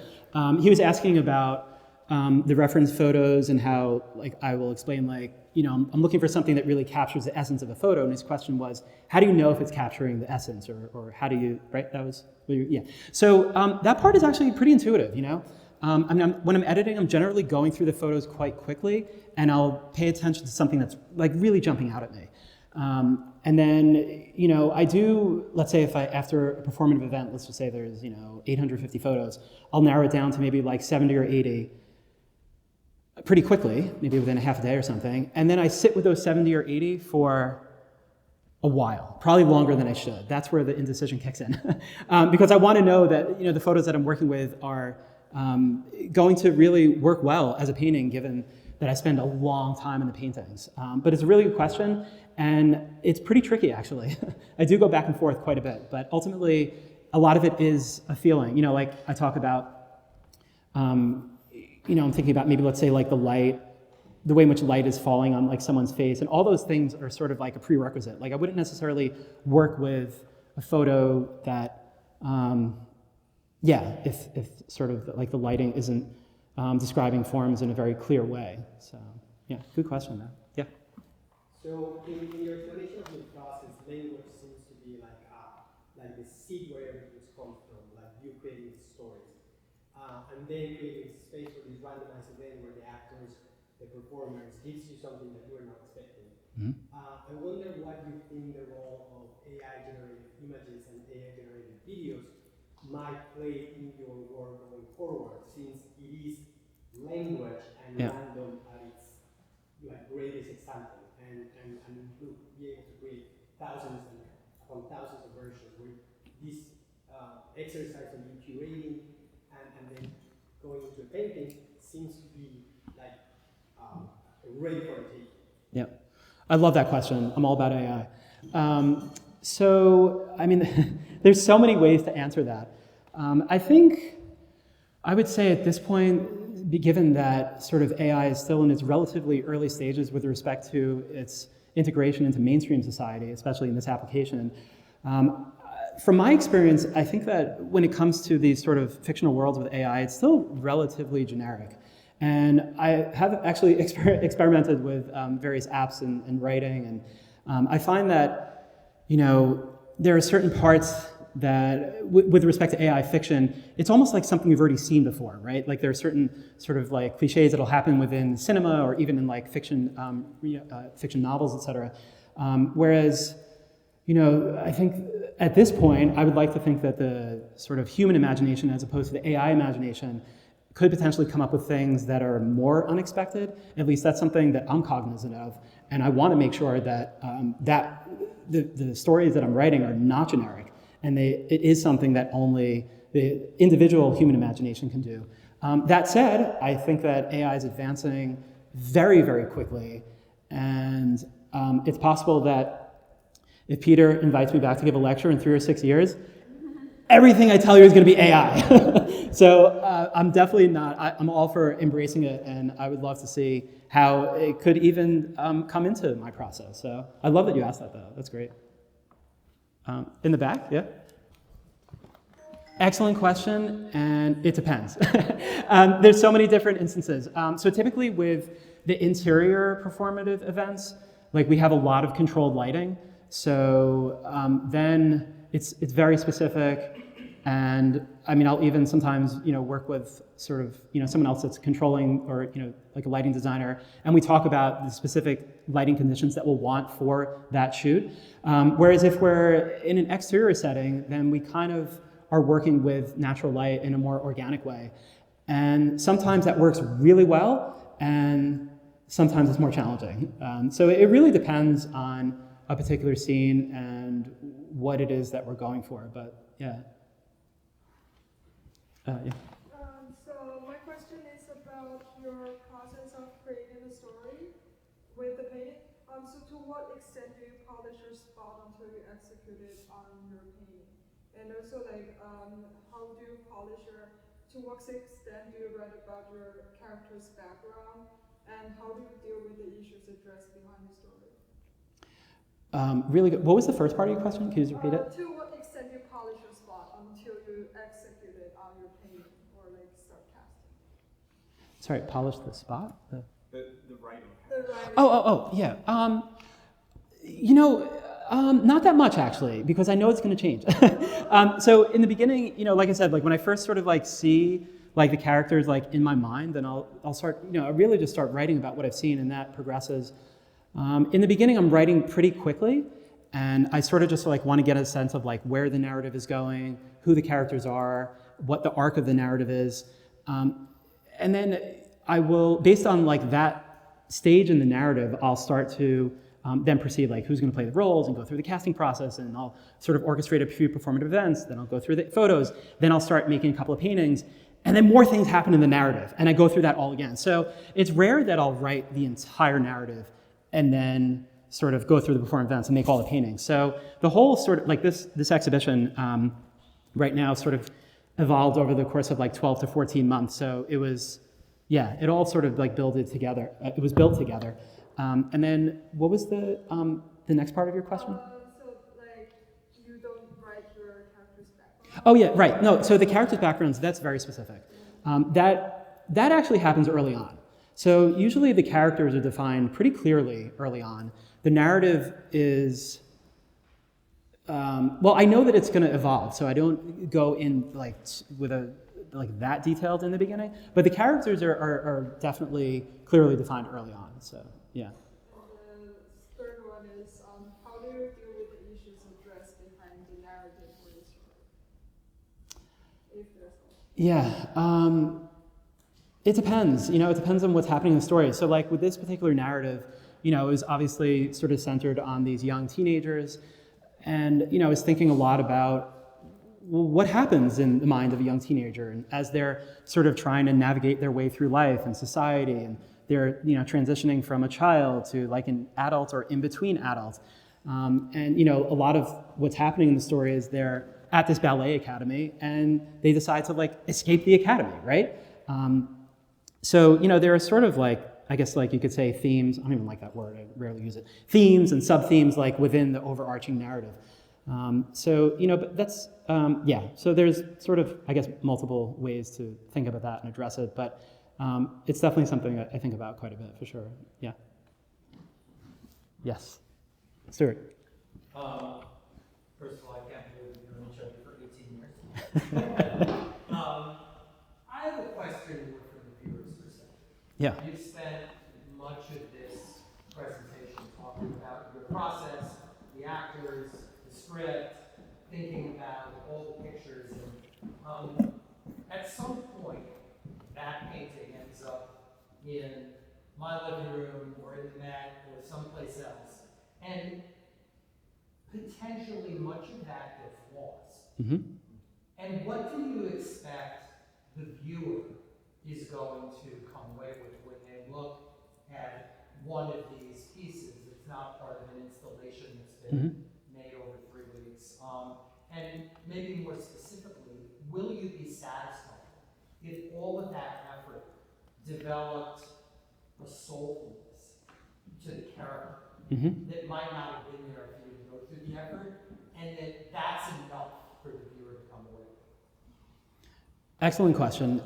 [SPEAKER 1] he was asking about the reference photos and how, like, I will explain, like, I'm looking for something that really captures the essence of a photo. And his question was, how do you know if it's capturing the essence, or how do you, right? That was, yeah. So that part is actually pretty intuitive, when I'm editing, I'm generally going through the photos quite quickly, and I'll pay attention to something that's like really jumping out at me. And then, I do, let's say after a performative event, let's just say there's, 850 photos, I'll narrow it down to maybe like 70 or 80 pretty quickly, maybe within a half a day or something. And then I sit with those 70 or 80 for a while, probably longer than I should. That's where the indecision kicks in. Because I want to know that, the photos that I'm working with are going to really work well as a painting, given that I spend a long time in the paintings. But it's a really good question, and it's pretty tricky, actually. I do go back and forth quite a bit, but ultimately, a lot of it is a feeling. Like I talk about, I'm thinking about maybe, let's say, like the light, the way in which light is falling on like someone's face, and all those things are sort of like a prerequisite. Like I wouldn't necessarily work with a photo that, if sort of like the lighting isn't describing forms in a very clear way. So yeah, good question though. Yeah.
[SPEAKER 5] So in your explanation of the process, language seems to be like the seed where everything comes from, like you creating stories. And then creating space for this randomized event where the actors, the performers, gives you something that you are not expecting.
[SPEAKER 1] Mm-hmm.
[SPEAKER 5] I wonder what you think the role of AI-generated images and AI-generated videos might play in your work going forward, since it is language and random at its greatest example, and be able to create thousands upon thousands of versions, where this exercise of you curating and then going into a painting seems to be like ready for a take.
[SPEAKER 1] Yeah, I love that question. I'm all about AI. So, I mean, there's so many ways to answer that. I think I would say at this point, given that sort of AI is still in its relatively early stages with respect to its integration into mainstream society, especially in this application, from my experience, I think that when it comes to these sort of fictional worlds with AI, it's still relatively generic. And I have actually experimented with various apps and writing, and I find that, there are certain parts that, with respect to AI fiction, it's almost like something you've already seen before, right? Like there are certain sort of like cliches that'll happen within cinema or even in like fiction, fiction novels, et cetera. Whereas, I think at this point, I would like to think that the sort of human imagination, as opposed to the AI imagination, could potentially come up with things that are more unexpected. At least that's something that I'm cognizant of, and I want to make sure that the stories that I'm writing are not generic, and it is something that only the individual human imagination can do. That said, I think that AI is advancing very, very quickly, and it's possible that if Peter invites me back to give a lecture in 3 or 6 years, everything I tell you is going to be AI. So I'm definitely not, I'm all for embracing it, and I would love to see how it could even come into my process. So I love that you asked that, though. That's great. In the back, yeah? Excellent question, and it depends. There's so many different instances. So typically with the interior performative events, like we have a lot of controlled lighting. So then it's very specific, and I mean, I'll even sometimes work with sort of someone else that's controlling, or like a lighting designer, and we talk about the specific lighting conditions that we'll want for that shoot. Whereas if we're in an exterior setting, then we kind of are working with natural light in a more organic way, and sometimes that works really well, and sometimes it's more challenging. So it really depends on a particular scene and what it is that we're going for, but yeah. Yeah.
[SPEAKER 6] So my question is about your process of creating a story with the painting. So to what extent do you polish your spot until you execute it on your painting? And also how do you polish to what extent do you write about your character's background? And how do you deal with the issues addressed behind the story?
[SPEAKER 1] Really good. What was the first part of your question? Can you just repeat it?
[SPEAKER 6] To what extent you polish your spot until you execute it on your painting or start casting?
[SPEAKER 1] Sorry, polish the spot?
[SPEAKER 3] The writing.
[SPEAKER 6] The writing.
[SPEAKER 1] Oh, yeah. Not that much actually, because I know it's going to change. So in the beginning, like I said, like when I first sort of like see like the characters like in my mind, then I'll start, I really just start writing about what I've seen, and that progresses. In the beginning, I'm writing pretty quickly, and I sort of just like want to get a sense of like where the narrative is going, who the characters are, what the arc of the narrative is, and then I will, based on like that stage in the narrative, I'll start to then proceed like who's going to play the roles and go through the casting process, and I'll sort of orchestrate a few performative events. Then I'll go through the photos. Then I'll start making a couple of paintings. And then more things happen in the narrative, and I go through that all again. So it's rare that I'll write the entire narrative and then sort of go through the performance events and make all the paintings. So the whole sort of like this exhibition right now sort of evolved over the course of like 12 to 14 months. So it was, it all sort of like built together. It was built together. And then what was the next part of your question?
[SPEAKER 6] So like you don't write your character's background?
[SPEAKER 1] Oh yeah, right. No, so the character's backgrounds, that's very specific. That actually happens early on. So usually the characters are defined pretty clearly early on. The narrative is, I know that it's going to evolve, so I don't go in like with that detailed in the beginning. But the characters are definitely clearly defined early on. So yeah.
[SPEAKER 6] And the third one is how do you deal with the issues addressed behind the narrative for the story? If there's one.
[SPEAKER 1] Yeah. It depends. It depends on what's happening in the story. So like with this particular narrative, it was obviously sort of centered on these young teenagers. And, I was thinking a lot about what happens in the mind of a young teenager, and as they're sort of trying to navigate their way through life and society, and they're, transitioning from a child to like an adult or in between adults. And, a lot of what's happening in the story is they're at this ballet academy and they decide to like escape the academy, right? So, there are sort of like, I guess like you could say themes, I don't even like that word, I rarely use it, themes and sub-themes like within the overarching narrative. But that's, so there's sort of, I guess, multiple ways to think about that and address it, but it's definitely something that I think about quite a bit, for sure, yeah. Yes, Stuart.
[SPEAKER 7] First of all, I can't believe we've known each other for 18 years. I have a question more from the viewer's perspective.
[SPEAKER 1] Yeah.
[SPEAKER 7] You've spent much of this presentation talking about your process, the actors, the script, thinking about all the pictures. And at some point, that painting ends up in my living room or in the Met or someplace else. And potentially much of that gets lost.
[SPEAKER 1] Mm-hmm.
[SPEAKER 7] And what do you expect the viewer is going to come away with when they look at one of these pieces? It's not part of an installation that's been made over 3 weeks. And maybe more specifically, will you be satisfied if all of that effort developed a soulfulness to the character that might not have been there if you didn't go through the effort, and that that's enough for the viewer to come away with?
[SPEAKER 1] Excellent question.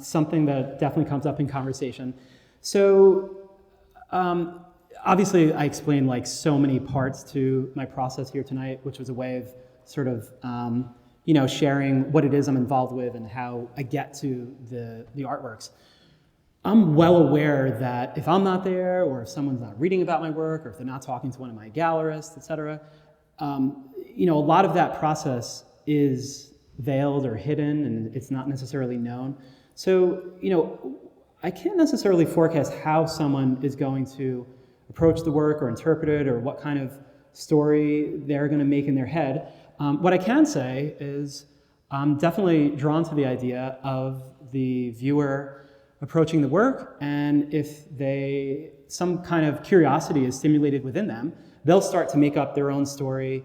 [SPEAKER 1] Something that definitely comes up in conversation. So obviously I explained like so many parts to my process here tonight, which was a way of sort of sharing what it is I'm involved with and how I get to the artworks. I'm well aware that if I'm not there, or if someone's not reading about my work, or if they're not talking to one of my gallerists, et cetera, a lot of that process is veiled or hidden, and it's not necessarily known. So, I can't necessarily forecast how someone is going to approach the work or interpret it, or what kind of story they're going to make in their head. What I can say is I'm definitely drawn to the idea of the viewer approaching the work, and if some kind of curiosity is stimulated within them, they'll start to make up their own story.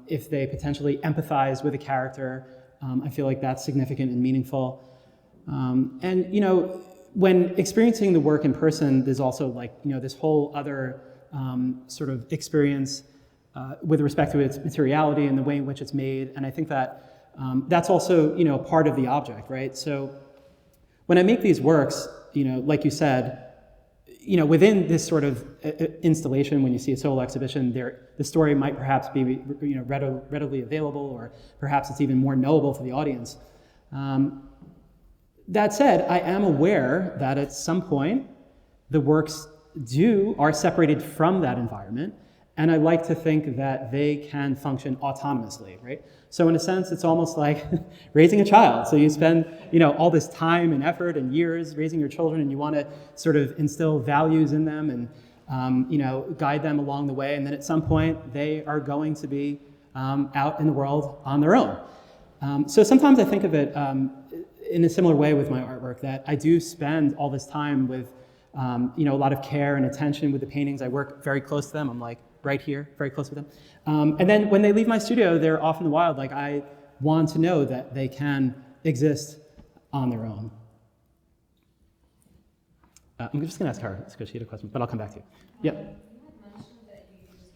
[SPEAKER 1] If they potentially empathize with a character, I feel like that's significant and meaningful. And when experiencing the work in person, there's also this whole other sort of experience with respect to its materiality and the way in which it's made. And I think that that's also part of the object, right? So when I make these works, like you said, within this sort of installation, when you see a solo exhibition, the story might perhaps be readily available, or perhaps it's even more knowable for the audience. That said, I am aware that at some point the works are separated from that environment, and I like to think that they can function autonomously, right? So in a sense, it's almost like raising a child. So you spend, all this time and effort and years raising your children, and you want to sort of instill values in them and, guide them along the way. And then at some point, they are going to be out in the world on their own. So sometimes I think of it in a similar way with my artwork, that I do spend all this time with, a lot of care and attention with the paintings. I work very close to them. I'm like right here, very close with them. And then when they leave my studio, they're off in the wild. Like, I want to know that they can exist on their own. I'm just going to ask her, because she had a question, but I'll come back to you. Yep.
[SPEAKER 8] You had mentioned that you use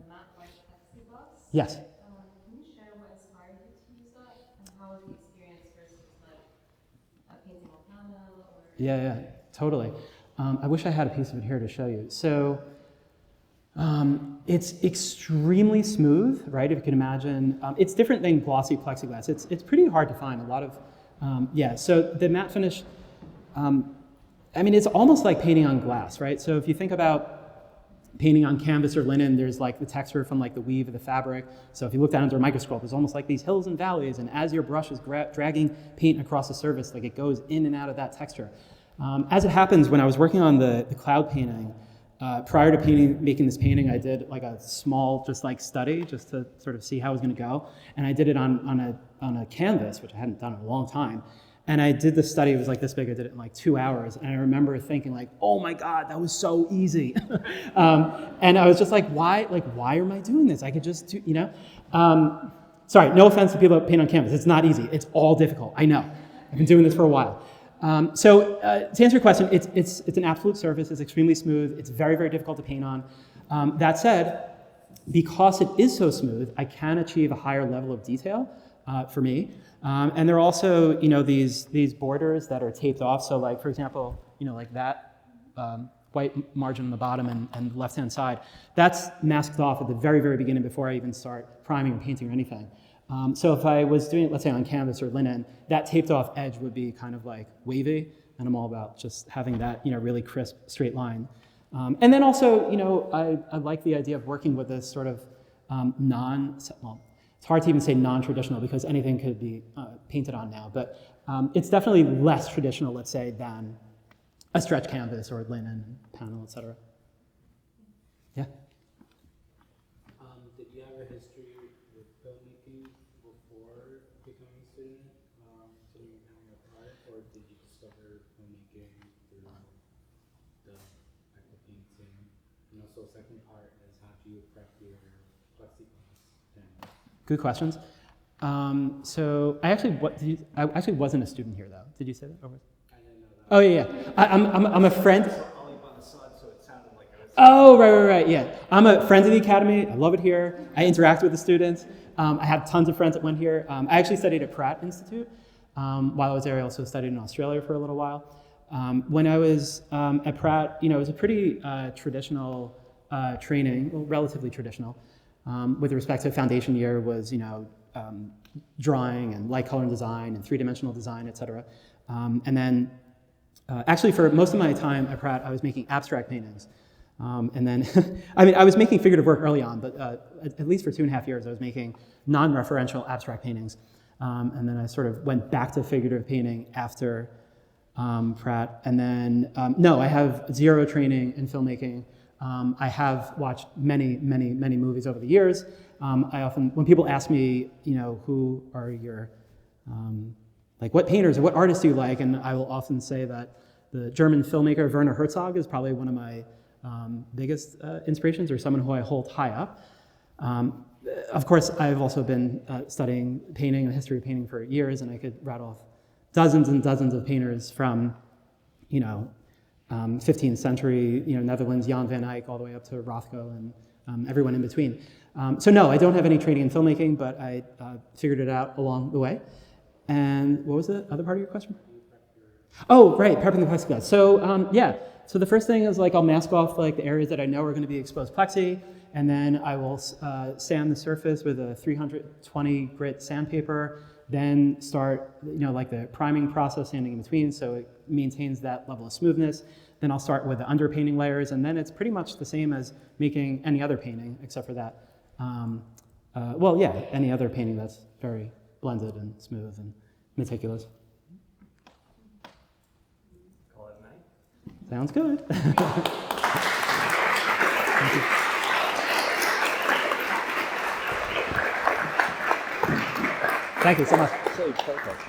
[SPEAKER 8] matte white plexiglass.
[SPEAKER 1] Yes.
[SPEAKER 8] Can you share what inspired you to use that, and how was the experience versus a painting on camera?
[SPEAKER 1] Yeah, totally. I wish I had a piece of it here to show you. So it's extremely smooth, right? If you can imagine, it's different than glossy plexiglass. It's pretty hard to find. A lot of, So the matte finish, it's almost like painting on glass, right? So if you think about painting on canvas or linen, there's like the texture from like the weave of the fabric. So if you look down under a microscope, there's almost like these hills and valleys, and as your brush is dragging paint across the surface, like it goes in and out of that texture. As it happens, when I was working on the cloud painting, prior to making this painting, I did like a small study just to sort of see how it was going to go, and I did it on a canvas, which I hadn't done in a long time. And I did the study, it was like this big, I did it in like 2 hours, and I remember thinking like, oh my God, that was so easy. And I was just like, why am I doing this? I could just do, sorry, no offense to people that paint on canvas, it's not easy, it's all difficult, I know. I've been doing this for a while. To answer your question, it's an absolute surface, it's extremely smooth, it's very, very difficult to paint on. That said, because it is so smooth, I can achieve a higher level of detail for me. And there are also, these borders that are taped off. So like, for example, like that white margin on the bottom and left-hand side, that's masked off at the very, very beginning before I even start priming or painting or anything. So if I was doing it, let's say on canvas or linen, that taped off edge would be kind of like wavy, and I'm all about just having that, really crisp, straight line. And then also, I like the idea of working with this sort of it's hard to even say non-traditional because anything could be painted on now, but it's definitely less traditional, let's say, than a stretch canvas or linen, panel, etc. Yeah?
[SPEAKER 4] Did you have a history with filmmaking before becoming also second part is how do you prep your plexiglass panels?
[SPEAKER 1] Good questions. So I actually wasn't a student here though. Did you say that? Or was-
[SPEAKER 4] I didn't know that.
[SPEAKER 1] Oh yeah. I'm a friend.
[SPEAKER 3] Ali Banasad, so it sounded like I was.
[SPEAKER 1] Oh right. Yeah. I'm a friend of the academy. I love it here. I interact with the students. I have tons of friends that went here. I actually studied at Pratt Institute. While I was there, I also studied in Australia for a little while. When I was at Pratt, it was a pretty traditional training, well, relatively traditional. With respect to foundation year was, drawing and light, color, and design and three-dimensional design, et cetera. And then actually for most of my time at Pratt, I was making abstract paintings. And then, I was making figurative work early on, but at least for 2.5 years, I was making non-referential abstract paintings. And then I sort of went back to figurative painting after Pratt. And then, no, I have zero training in filmmaking. I have watched many movies over the years. I often, when people ask me, who are your, what painters or what artists do you like? And I will often say that the German filmmaker Werner Herzog is probably one of my biggest inspirations, or someone who I hold high up. Of course, I've also been studying painting and the history of painting for years, and I could rattle off dozens and dozens of painters from, 15th century, Netherlands, Jan van Eyck, all the way up to Rothko and everyone in between. So no, I don't have any training in filmmaking, but I figured it out along the way. And what was the other part of your question? Oh, right, prepping the plexiglass. So so the first thing is I'll mask off the areas that I know are going to be exposed plexi, and then I will sand the surface with a 320 grit sandpaper, then start the priming process, sanding in between, so it maintains that level of smoothness. Then I'll start with the underpainting layers, and then it's pretty much the same as making any other painting, except for that. Any other painting that's very blended and smooth and meticulous.
[SPEAKER 3] Call it a night.
[SPEAKER 1] Sounds good. Thank you. Thank you so much.
[SPEAKER 3] So perfect.